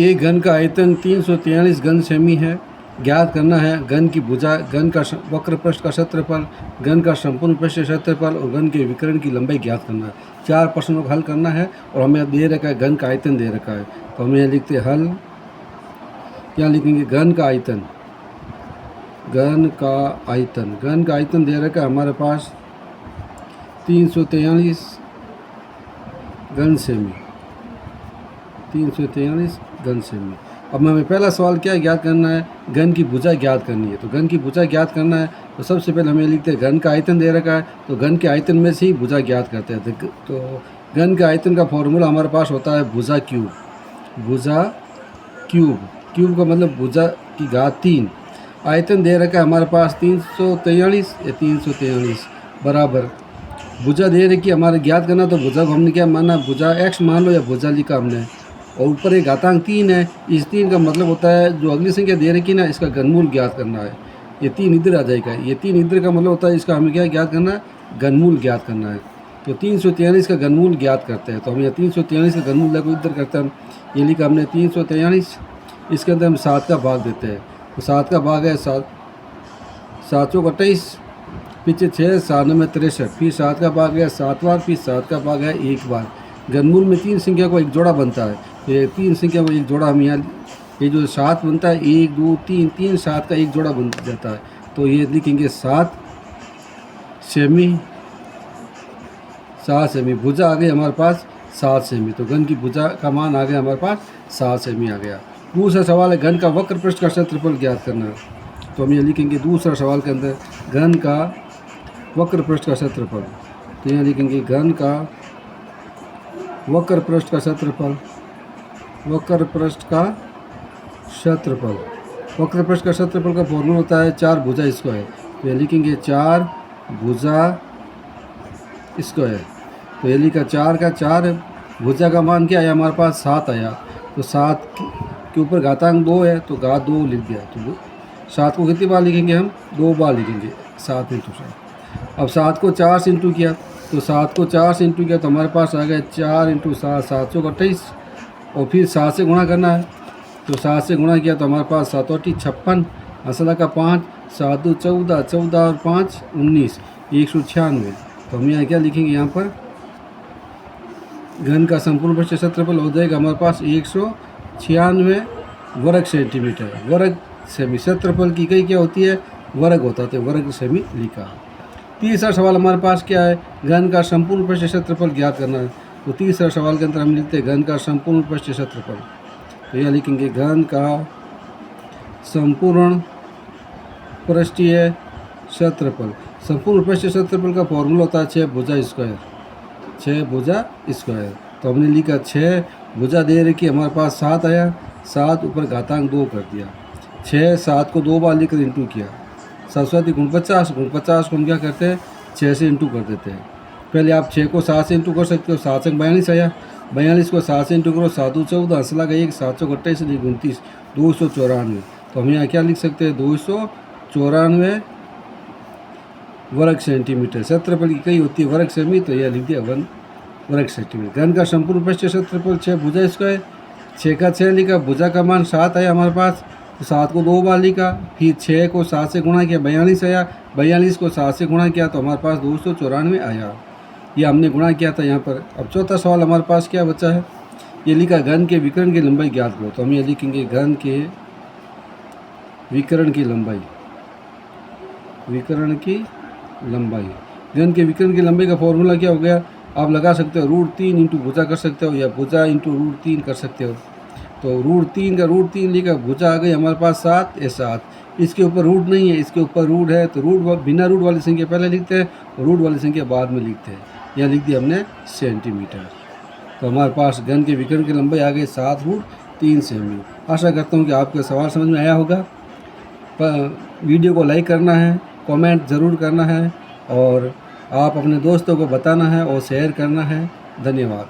एक घन का आयतन 343 घन सेमी है। ज्ञात करना है घन की भुजा, घन का वक्र पृष्ठ का क्षेत्रफल, घन का संपूर्ण पृष्ठ क्षेत्रफल और घन के विकर्ण की लंबाई ज्ञात करना है। 4 प्रश्नों को हल करना है और हमें दे रखा है घन का आयतन दे रखा है। तो हम यहाँ लिखते हैं हल, क्या लिखेंगे घन का आयतन, घन का आयतन, घन का आयतन दे रखा है हमारे पास 343 घन सेमी, 343 घन सेमी। अब हमें पहला सवाल क्या ज्ञात करना है, घन की भुजा ज्ञात करनी है। तो घन की भुजा ज्ञात करना है तो सबसे पहले हमें लिखते हैं घन का आयतन दे रखा है, तो घन के आयतन में से ही भुजा ज्ञात करते हैं। तो घन के आयतन का फॉर्मूला हमारे पास होता है भुजा क्यूब, भुजा क्यूब, क्यूब का मतलब भुजा की घात 3। आयतन दे रखा है हमारे पास 343 या 343 बराबर भुजा दे रखी है हमारे ज्ञात करना। तो भुजा को हमने क्या माना, भुजा x मान लो या भुजा लिखा हमने, और ऊपर एक घातांक 3 है। इस 3 का मतलब होता है जो अगली संख्या दे रखी ना इसका घनमूल ज्ञात करना है। ये 3 इधर आ जाएगा, ये 3 इधर का मतलब होता है इसका हमें क्या ज्ञात करना है, घनमूल ज्ञात करना है। तो 343 का घनमूल ज्ञात करते हैं। तो हम ये 343 का घनमूल देखो इधर करते हैं हम, ये लिखा हमने 343, इसके अंदर हम 7 का भाग देते हैं। तो 7 का भाग है 7 चौक 28, पीछे 6 7 में 63, फिर 7 का भाग है 7 बार, फिर 7 का भाग है 1 बार। घनमूल में 3 संख्या को एक जोड़ा बनता है, तो ये 3 संख्या को एक जोड़ा हम यहाँ, ये जो 7 बनता है 1 2 3 3 7 का एक जोड़ा बन जाता है। तो ये लिखेंगे 7 सेमी, 7 सेमी। भुजा आ गई हमारे पास 7 सेमी, तो घन की भुजा का मान आ गया हमारे पास 7 सेमी आ गया। दूसरा सवाल है घन का वक्र पृष्ठ का क्षेत्रफल ज्ञात करना है। तो हम ये लिखेंगे दूसरा सवाल के अंदर घन का वक्र पृष्ठ का क्षेत्रफल। तो यहाँ लिखेंगे घन का वक्र पृष्ठ का क्षेत्रफल, वक्र पृष्ठ का क्षेत्रफल, वक्र पृष्ठ का क्षेत्रफल का फॉर्मूला होता है 4 भुजा स्क्वायर। तो ये लिखेंगे 4 भुजा स्क्वायर। तो ये लिखा 4 का 4, भुजा का मान क्या आया हमारे पास 7 आया। तो 7 के ऊपर घातांक 2 है तो घात 2 लिख दिया। तो 7 को कितनी बार लिखेंगे हम, 2 बार लिखेंगे, 7 × 7। अब 7 को 4 से इंटू किया, तो 7 को 4 से इंटू किया तो हमारे पास आ गया 4 × 7 7 चौक 28, और फिर 7 से गुणा करना है। तो 7 से गुणा किया तो हमारे पास 7 × 8 56, असला का 5, 7 2 14, 14 और 5 19, 196। तो हम यहाँ क्या लिखेंगे, यहाँ पर घन का संपूर्ण पृष्ठ क्षेत्रफल हो जाएगा हमारे पास 196 वर्ग सेंटीमीटर, वर्ग सेमी। क्षेत्रफल की इकाई क्या होती है, वर्ग होता है, तो वर्ग सेमी लिखा। तीसरा सवाल हमारे पास क्या है, घन का संपूर्ण पृष्ठ क्षेत्रफल ज्ञात करना है। तो तीसरा सवाल के अंदर हम लिखते हैं घन का संपूर्ण पृष्ठ क्षेत्रफल। तो यह लिखेंगे घन का संपूर्ण पृष्ठीय क्षेत्रफल। संपूर्ण पृष्ठ क्षेत्रफल का फॉर्मूला होता है 6 भुजा स्क्वायर, 6 भुजा स्क्वायर। तो हमने लिखा 6 भुजा दे रखी हमारे पास 7 आया, 7 ऊपर घातांक 2 कर दिया, 6 7 को 2 बार लिखकर इंटू किया। 7 गुण 50, गुण 50 को हम क्या करते हैं 6 से इंटू कर देते हैं। पहले आप 6 को 7 से इंटू कर सकते हो, 7 से 42 आया, 42 को 7 से इंटू करो, 7 2 14, असला का 1, 7 चौक 28, 29, 294। तो हम यहाँ क्या लिख सकते हैं 294 वर्ग सेंटीमीटर। क्षेत्रफल की इकाई होती है वर्ग सेमी, तो यह लिख दिया 1 वर्ग सेंटीमीटर। घन का संपूर्ण पृष्ठ क्षेत्रफल 6 भुजा स्क्वायर, 6 का 6 लिखा, भुजा का मान 7 आया हमारे पास, तो 7 को 2 बार लिखा, फिर 6 को 7 से गुणा किया, 42 आया, 42 को 7 से गुणा किया तो हमारे पास 294 आया। ये हमने गुणा किया था यहाँ पर। अब चौथा सवाल हमारे पास क्या बचा है, ये लिखा घन के विकर्ण की लंबाई ज्ञात करो। तो हम ये लिखेंगे घन के विकर्ण की लंबाई, विकर्ण की लंबाई। घन के विकर्ण की लंबाई का फॉर्मूला क्या हो गया, आप लगा सकते हो √3 इंटू भुजा कर सकते हो, या भुजा इंटू √3 कर सकते हो। तो √3 का √3 लिखा, भुजा आ गई हमारे पास 7 या 7, इसके ऊपर रूट नहीं है, इसके ऊपर रूट है, तो रूट बिना रूट वाली संख्या पहले लिखते हैं और रूट वाली संख्या बाद में लिखते हैं। यहाँ लिख दिया हमने सेंटीमीटर। तो हमारे पास घन के विकर्ण की लंबाई आ गई 7√3 सेमी। आशा करता हूँ कि आपका सवाल समझ में आया होगा। वीडियो को लाइक करना है, कमेंट ज़रूर करना है, और आप अपने दोस्तों को बताना है और शेयर करना है। धन्यवाद।